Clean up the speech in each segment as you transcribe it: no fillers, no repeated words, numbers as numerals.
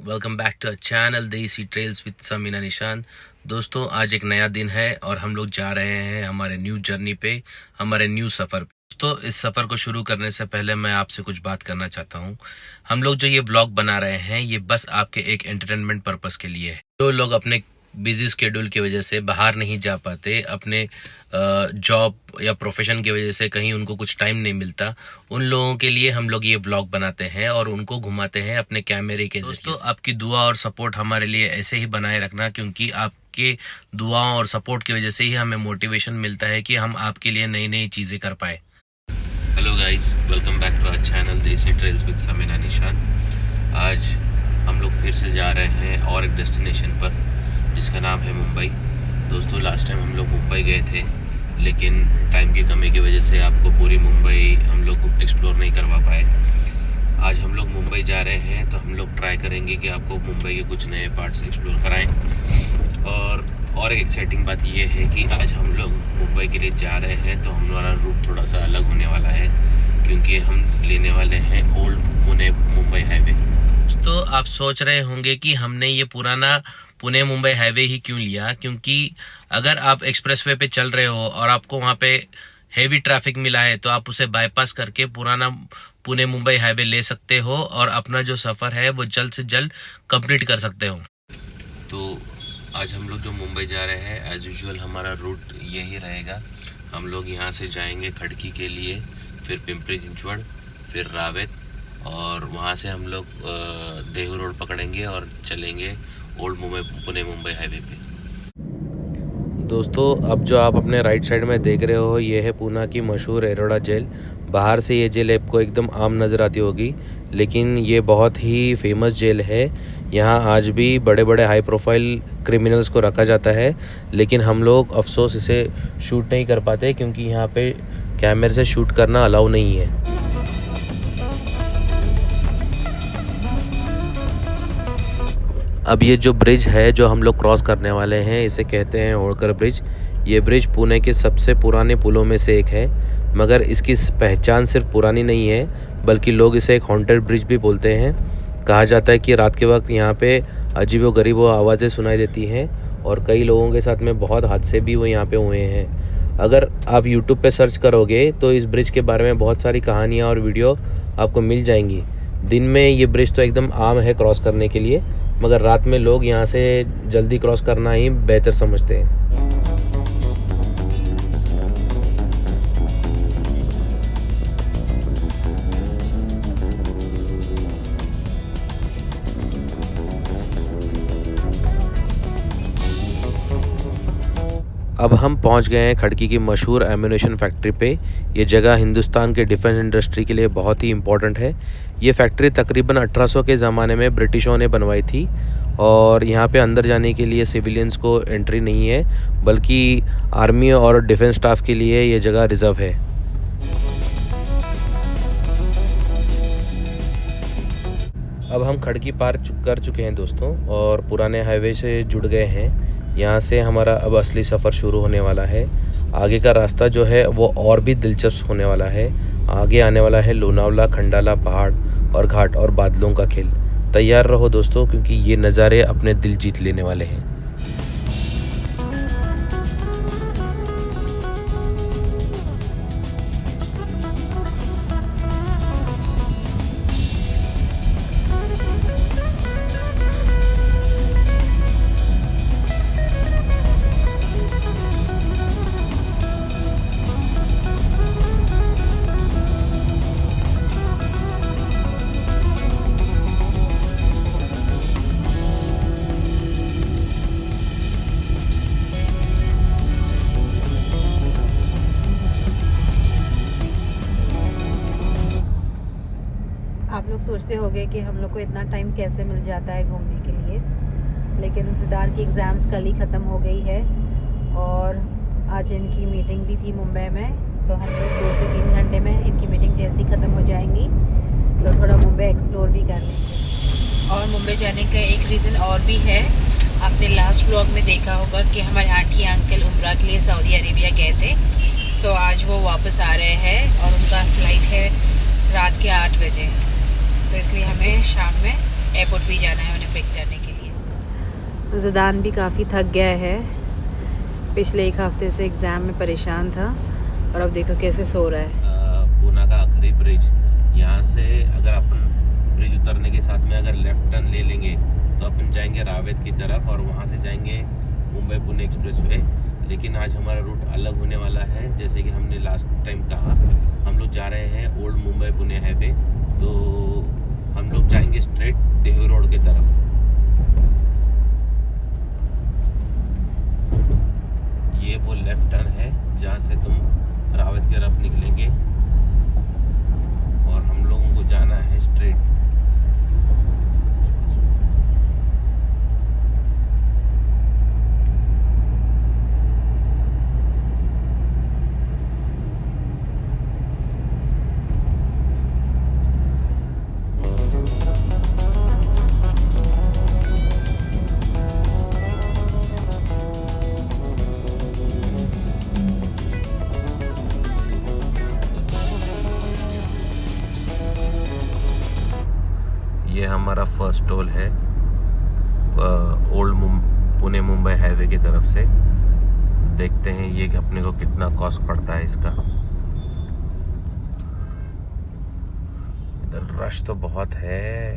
Welcome back to channel Desi trails with Sameena निशान। दोस्तों, आज एक नया दिन है और हम लोग जा रहे हैं हमारे न्यू जर्नी पे, हमारे न्यू सफ़र पे। दोस्तों, इस सफ़र को शुरू करने से पहले मैं आपसे कुछ बात करना चाहता हूँ। हम लोग जो ये व्लॉग बना रहे हैं, ये बस आपके एक एंटरटेनमेंट पर्पस के लिए है। जो लोग अपने बिजी स्केड्यूल की वजह से बाहर नहीं जा पाते, अपने जॉब या प्रोफेशन की वजह से कहीं उनको कुछ टाइम नहीं मिलता, उन लोगों के लिए हम लोग ये व्लॉग बनाते हैं और उनको घुमाते हैं अपने कैमरे के जरिए। दोस्तों, आपकी दुआ और सपोर्ट हमारे लिए ऐसे ही बनाए रखना, क्योंकि आपके दुआओं और सपोर्ट की वजह से ही हमें मोटिवेशन मिलता है कि हम आपके लिए नई नई चीज़ें कर पाए। Hello guys, welcome back to our channel Desi trails with Sameena Nishan. आज हम लोग फिर से जा रहे हैं और एक डेस्टिनेशन पर, जिसका नाम है मुंबई। दोस्तों, लास्ट टाइम हम लोग मुंबई गए थे, लेकिन टाइम की कमी की वजह से आपको पूरी मुंबई हम लोग एक्सप्लोर नहीं करवा पाए। आज हम लोग मुंबई जा रहे हैं, तो हम लोग ट्राई करेंगे कि आपको मुंबई के कुछ नए पार्ट्स एक्सप्लोर कराएं। और एक एक्साइटिंग बात यह है कि आज हम लोग मुंबई के लिए जा रहे हैं, तो हमारा रूट थोड़ा सा अलग होने वाला है, क्योंकि हम लेने वाले हैं ओल्ड पुणे मुंबई हाईवे। तो आप सोच रहे होंगे कि हमने ये पुराना पुणे मुंबई हाईवे ही क्यों लिया, क्योंकि अगर आप एक्सप्रेसवे पे चल रहे हो और आपको वहाँ पे हेवी ट्रैफिक मिला है, तो आप उसे बाईपास करके पुराना पुणे मुंबई हाईवे ले सकते हो और अपना जो सफ़र है वो जल्द से जल्द कंप्लीट कर सकते हो। तो आज हम लोग जो मुंबई जा रहे हैं, एज यूजुअल हमारा रूट यही रहेगा। हम लोग यहाँ से जाएंगे खड़की के लिए, फिर पिंपरी चिंचवड़, फिर रावेत, और वहाँ से हम लोग देहू रोड पकड़ेंगे और चलेंगे ओल्ड पुणे मुंबई हाईवे पे। दोस्तों, अब जो आप अपने राइट साइड में देख रहे हो, ये है पूना की मशहूर एरोड़ा जेल। बाहर से ये जेल आपको एकदम आम नज़र आती होगी, लेकिन ये बहुत ही फेमस जेल है। यहाँ आज भी बड़े बड़े हाई प्रोफाइल क्रिमिनल्स को रखा जाता है, लेकिन हम लोग अफसोस इसे शूट नहीं कर पाते, क्योंकि यहाँ पे कैमरे से शूट करना अलाउ नहीं है। अब ये जो ब्रिज है जो हम लोग क्रॉस करने वाले हैं, इसे कहते हैं होड़कर ब्रिज। ये ब्रिज पुणे के सबसे पुराने पुलों में से एक है, मगर इसकी पहचान सिर्फ पुरानी नहीं है, बल्कि लोग इसे एक हॉन्टेड ब्रिज भी बोलते हैं। कहा जाता है कि रात के वक्त यहाँ पे अजीबो-गरीब आवाज़ें सुनाई देती हैं, और कई लोगों के साथ में बहुत हादसे भी वो यहाँ पे हुए हैं। अगर आप यूट्यूब पे सर्च करोगे तो इस ब्रिज के बारे में बहुत सारी कहानियाँ और वीडियो आपको मिल जाएंगी। दिन में ये ब्रिज तो एकदम आम है क्रॉस करने के लिए, मगर रात में लोग यहाँ से जल्दी क्रॉस करना ही बेहतर समझते हैं। अब हम पहुंच गए हैं खड़की की मशहूर एम्यूनेशन फैक्ट्री पे। ये जगह हिंदुस्तान के डिफेंस इंडस्ट्री के लिए बहुत ही इम्पोर्टेंट है। ये फैक्ट्री तकरीबन 1800 के ज़माने में ब्रिटिशों ने बनवाई थी, और यहाँ पे अंदर जाने के लिए सिविलियंस को एंट्री नहीं है, बल्कि आर्मी और डिफेंस स्टाफ के लिए ये जगह रिज़र्व है। अब हम खड़की पार कर चुके हैं दोस्तों, और पुराने हाईवे से जुड़ गए हैं। यहाँ से हमारा अब असली सफ़र शुरू होने वाला है। आगे का रास्ता जो है वो और भी दिलचस्प होने वाला है। आगे आने वाला है लोनावला, खंडाला, पहाड़ और घाट और बादलों का खेल। तैयार रहो दोस्तों, क्योंकि ये नज़ारे अपने दिल जीत लेने वाले हैं। आप लोग सोचते होंगे कि हम लोग को इतना टाइम कैसे मिल जाता है घूमने के लिए, लेकिन सिद्धार्थ की एग्ज़ाम्स कल ही ख़त्म हो गई है, और आज इनकी मीटिंग भी थी मुंबई में। तो हम लोग 2 से 3 घंटे में इनकी मीटिंग जैसे ही ख़त्म हो जाएंगी, तो थोड़ा मुंबई एक्सप्लोर भी कर लेंगे। और मुंबई जाने का एक रीज़न और भी है आपने लास्ट ब्लॉग में देखा होगा कि हमारे आंटी अंकल उम्रा के लिए सऊदी अरेबिया गए थे, तो आज वो वापस आ रहे हैं और उनका फ़्लाइट है रात के 8 बजे, तो इसलिए हमें शाम में एयरपोर्ट भी जाना है उन्हें पिक करने के लिए। ज़िदान भी काफ़ी थक गया है, पिछले 1 हफ्ते से एग्ज़ाम में परेशान था और अब देखो कैसे सो रहा है। पूना का आखिरी ब्रिज, यहाँ से अगर अपन ब्रिज उतरने के साथ में अगर लेफ्ट टर्न ले लेंगे तो अपन जाएंगे रावेत की तरफ और वहाँ से जाएंगे मुंबई पुणे एक्सप्रेस वे। लेकिन आज हमारा रूट अलग होने वाला है। जैसे कि हमने लास्ट टाइम कहा, हम लोग जा रहे हैं ओल्ड मुंबई पुणे हाईवे, तो हम लोग जाएंगे स्ट्रेट देहू रोड की तरफ। ये वो लेफ्ट टर्न है जहाँ से तुम रावेत की तरफ निकलेंगे और हम लोगों को जाना है स्ट्रेट। ये हमारा फर्स्ट टोल है ओल्ड पुणे मुंबई हाईवे की तरफ से। देखते हैं ये कि अपने को कितना कॉस्ट पड़ता है इसका। इधर रश तो बहुत है,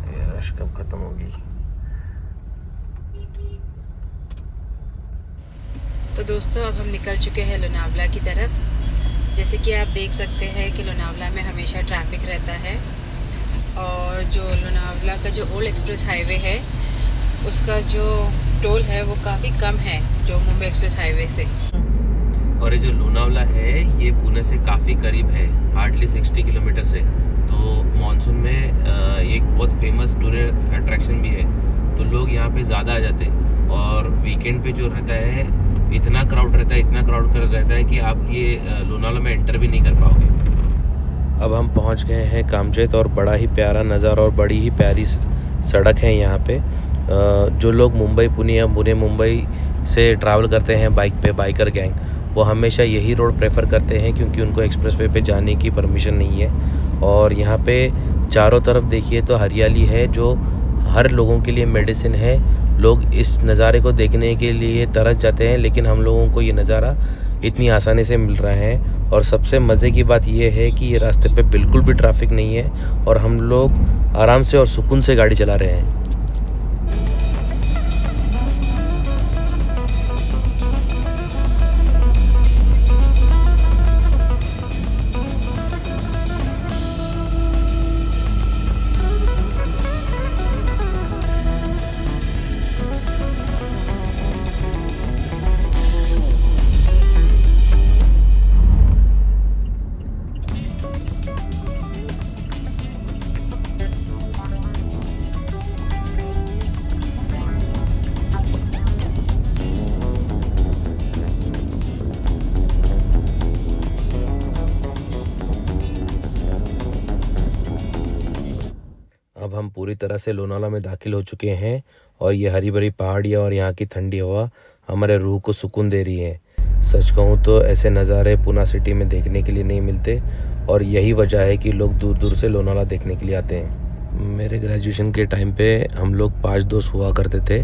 ये रश कब खत्म होगी। तो दोस्तों अब हम निकल चुके हैं लोनावला की तरफ। जैसे कि आप देख सकते हैं कि लोनावला में हमेशा ट्रैफिक रहता है और जो लोनावला का जो ओल्ड एक्सप्रेस हाईवे है उसका जो टोल है वो काफ़ी कम है जो मुंबई एक्सप्रेस हाईवे से। और ये जो लोनावला है ये पुणे से काफ़ी करीब है, हार्डली 60 किलोमीटर से। तो मानसून में एक बहुत फेमस टूरिस्ट अट्रैक्शन भी है, तो लोग यहाँ पे ज़्यादा आ जाते हैं। और वीकेंड पे जो रहता है इतना क्राउड रहता है कि आप ये लोनावला में एंटर भी नहीं कर पाओगे। अब हम पहुँच गए हैं कामचेत और बड़ा ही प्यारा नज़ारा और बड़ी ही प्यारी सड़क है यहाँ पे। जो लोग मुंबई पुणे या पुणे मुंबई से ट्रैवल करते हैं बाइक पे, बाइकर गैंग, वो हमेशा यही रोड प्रेफर करते हैं क्योंकि उनको एक्सप्रेसवे पे जाने की परमिशन नहीं है। और यहाँ पे चारों तरफ देखिए तो हरियाली है जो हर लोगों के लिए मेडिसिन है। लोग इस नज़ारे को देखने के लिए तरस जाते हैं, लेकिन हम लोगों को ये नज़ारा इतनी आसानी से मिल रहा है। और सबसे मज़े की बात यह है कि ये रास्ते पे बिल्कुल भी ट्रैफिक नहीं है और हम लोग आराम से और सुकून से गाड़ी चला रहे हैं। अब हम पूरी तरह से लोनावला में दाखिल हो चुके हैं और ये हरी भरी पहाड़ियाँ और यहाँ की ठंडी हवा हमारे रूह को सुकून दे रही है। सच कहूँ तो ऐसे नज़ारे पूना सिटी में देखने के लिए नहीं मिलते और यही वजह है कि लोग दूर दूर से लोनावला देखने के लिए आते हैं। मेरे ग्रेजुएशन के टाइम पे हम लोग 5 दोस्त हुआ करते थे,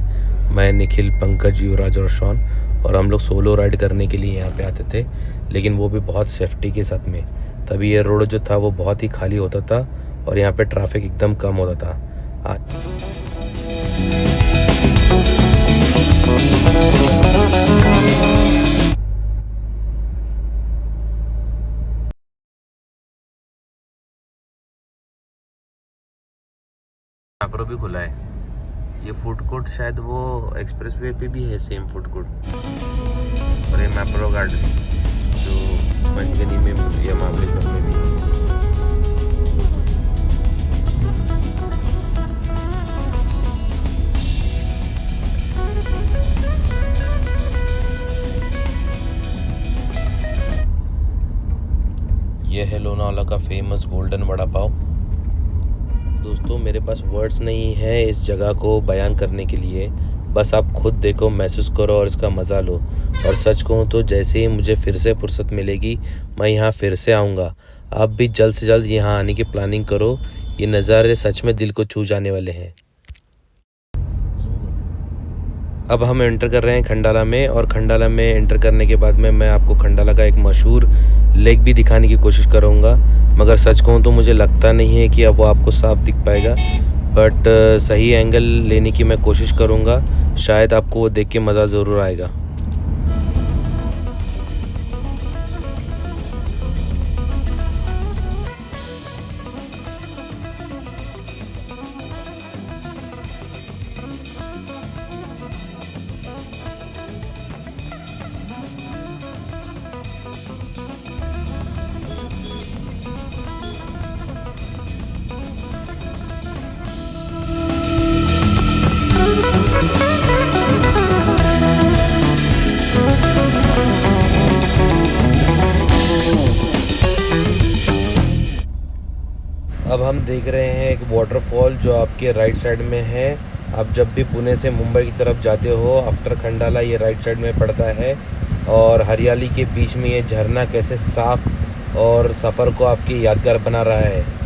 मैं, निखिल, पंकज, युवराज और शॉन, और हम लोग सोलो राइड करने के लिए यहाँ पे आते थे, लेकिन वो भी बहुत सेफ्टी के साथ में। तभी ये रोड जो था वो बहुत ही खाली होता था और यहाँ पे ट्रैफिक एकदम कम होता था। मैप्रो भी खुला है। ये फूड कोर्ट शायद वो एक्सप्रेसवे पे भी है, सेम फूड कोर्ट। और ये मैप्रो गार्डन जो पंचगनी में या महाबलेश्वर में भी। ये है लोनावला का फेमस गोल्डन वड़ा पाव। दोस्तों मेरे पास वर्ड्स नहीं है इस जगह को बयान करने के लिए, बस आप खुद देखो, महसूस करो और इसका मज़ा लो। और सच कहूँ तो जैसे ही मुझे फिर से फुर्सत मिलेगी मैं यहाँ फिर से आऊँगा। आप भी जल्द से जल्द यहाँ आने की प्लानिंग करो, ये नज़ारे सच में दिल को छू जाने वाले हैं। अब हम एंटर कर रहे हैं खंडाला में, और खंडाला में एंटर करने के बाद में मैं आपको खंडाला का एक मशहूर लेक भी दिखाने की कोशिश करूँगा। मगर सच कहूँ तो मुझे लगता नहीं है कि अब वो आपको साफ दिख पाएगा, बट सही एंगल लेने की मैं कोशिश करूँगा, शायद आपको वो देख के मज़ा ज़रूर आएगा। अब हम देख रहे हैं एक वाटरफॉल जो आपके राइट साइड में है। आप जब भी पुणे से मुंबई की तरफ जाते हो आफ्टर खंडाला, ये राइट साइड में पड़ता है। और हरियाली के बीच में ये झरना कैसे साफ और सफ़र को आपकी यादगार बना रहा है।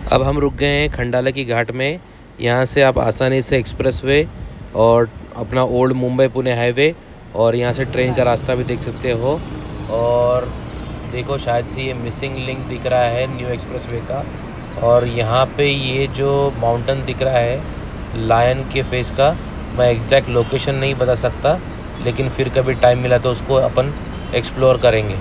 अब हम रुक गए हैं खंडाला की घाट में। यहाँ से आप आसानी से एक्सप्रेसवे और अपना ओल्ड मुंबई पुणे हाईवे और यहाँ से ट्रेन का रास्ता भी देख सकते हो। और देखो शायद से ये मिसिंग लिंक दिख रहा है न्यू एक्सप्रेसवे का। और यहाँ पे ये जो माउंटेन दिख रहा है लायन के फेस का, मैं एग्जैक्ट लोकेशन नहीं बता सकता, लेकिन फिर कभी टाइम मिला तो उसको अपन एक्सप्लोर करेंगे।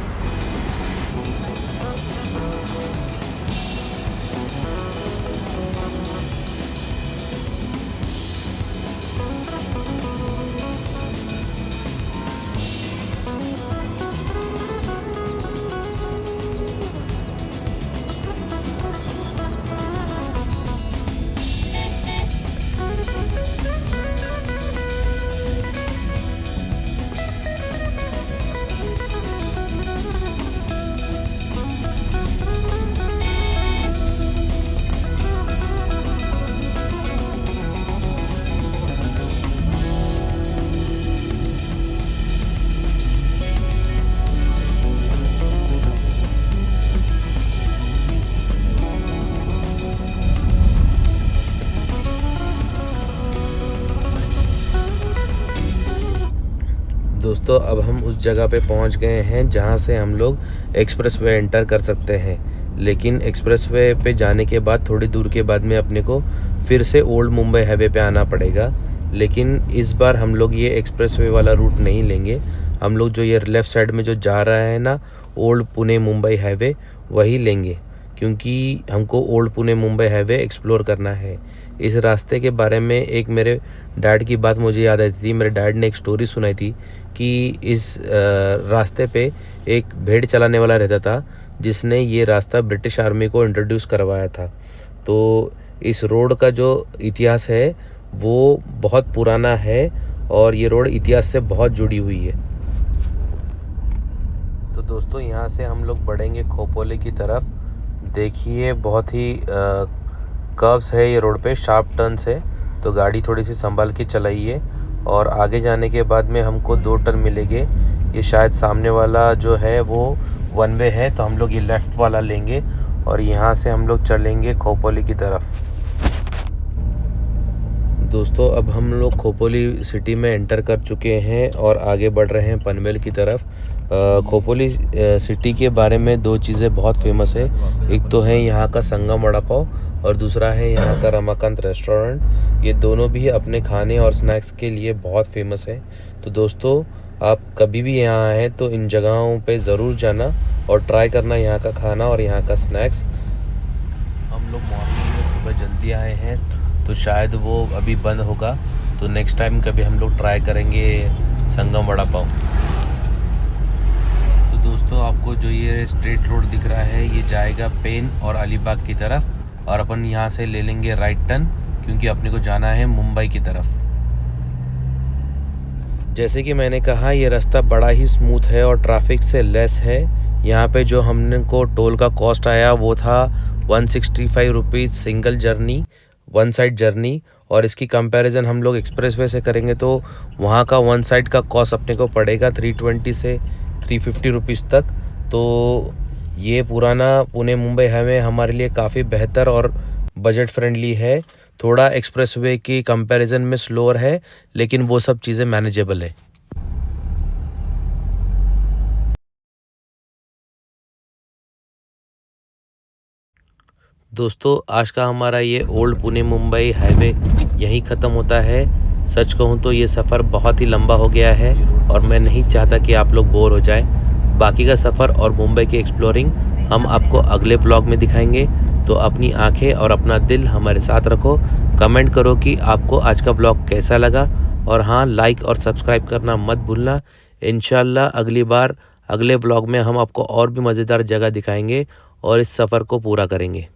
दोस्तों अब हम उस जगह पे पहुंच गए हैं जहां से हम लोग एक्सप्रेसवे एंटर कर सकते हैं। लेकिन एक्सप्रेसवे पे जाने के बाद थोड़ी दूर के बाद में अपने को फिर से ओल्ड मुंबई हाईवे पे आना पड़ेगा। लेकिन इस बार हम लोग ये एक्सप्रेसवे वाला रूट नहीं लेंगे। हम लोग जो ये लेफ़्ट साइड में जो जा रहा है ना ओल्ड पुणे मुंबई हाईवे, वही लेंगे, क्योंकि हमको old Pune Mumbai highway explore करना है। इस रास्ते के बारे में एक मेरे डैड की बात मुझे याद आई थी। मेरे डैड ने एक स्टोरी सुनाई थी कि इस रास्ते पे एक भेड़ चलाने वाला रहता था जिसने ये रास्ता ब्रिटिश आर्मी को इंट्रोड्यूस करवाया था। तो इस रोड का जो इतिहास है वो बहुत पुराना है और ये रोड इतिहास से बहुत जुड़ी हुई है। तो दोस्तों यहाँ से हम लोग बढ़ेंगे खोपोली की तरफ। देखिए बहुत ही कर्व्स है ये रोड पे, शार्प टर्न्स है, तो गाड़ी थोड़ी सी संभाल के चलाइए। और आगे जाने के बाद में हमको 2 टर्न मिलेंगे। ये शायद सामने वाला जो है वो 1 वे है, तो हम लोग ये लेफ़्ट वाला लेंगे और यहाँ से हम लोग चलेंगे खोपोली की तरफ। दोस्तों अब हम लोग खोपोली सिटी में एंटर कर चुके हैं और आगे बढ़ रहे हैं पनवेल की तरफ। खोपोली सिटी के बारे में 2 चीज़ें बहुत फेमस है। एक तो है यहाँ का संगम वड़ा पाव और दूसरा है यहाँ का रमाकांत रेस्टोरेंट। ये दोनों भी अपने खाने और स्नैक्स के लिए बहुत फेमस है। तो दोस्तों आप कभी भी यहाँ आए तो इन जगहों पे ज़रूर जाना और ट्राई करना यहाँ का खाना और यहाँ का स्नैक्स। हम लोग मॉर्निंग में सुबह जल्दी आए हैं तो शायद वो अभी बंद होगा, तो नेक्स्ट टाइम कभी हम लोग ट्राई करेंगे संगम वड़ा पाव। तो दोस्तों आपको जो ये स्ट्रेट रोड दिख रहा है ये जाएगा पेन और अलीबाग की तरफ, और अपन यहाँ से ले लेंगे राइट टर्न क्योंकि अपने को जाना है मुंबई की तरफ। जैसे कि मैंने कहा ये रास्ता बड़ा ही स्मूथ है और ट्रैफिक से लेस है। यहाँ पे जो हमने को टोल का कॉस्ट आया वो था 165 rupees single journey, one side journey, और इसकी कंपैरिजन हम लोग एक्सप्रेसवे से करेंगे तो वहाँ का वन साइड का कॉस्ट अपने को पड़ेगा 320 से 350 रुपीज़ तक। तो ये पुराना पुणे मुंबई हाईवे हमारे लिए काफ़ी बेहतर और बजट फ्रेंडली है। थोड़ा एक्सप्रेसवे की कंपैरिजन में स्लोअर है, लेकिन वो सब चीज़ें मैनेजेबल है। दोस्तों आज का हमारा ये ओल्ड पुणे मुंबई हाईवे यहीं ख़त्म होता है। सच कहूँ तो ये सफ़र बहुत ही लंबा हो गया है और मैं नहीं चाहता कि आप लोग बोर हो जाए। बाकी का सफ़र और मुंबई की एक्सप्लोरिंग हम आपको अगले ब्लॉग में दिखाएंगे। तो अपनी आंखें और अपना दिल हमारे साथ रखो। कमेंट करो कि आपको आज का ब्लॉग कैसा लगा, और हाँ, लाइक और सब्सक्राइब करना मत भूलना। इंशाल्लाह अगली बार अगले ब्लॉग में हम आपको और भी मज़ेदार जगह दिखाएंगे और इस सफ़र को पूरा करेंगे।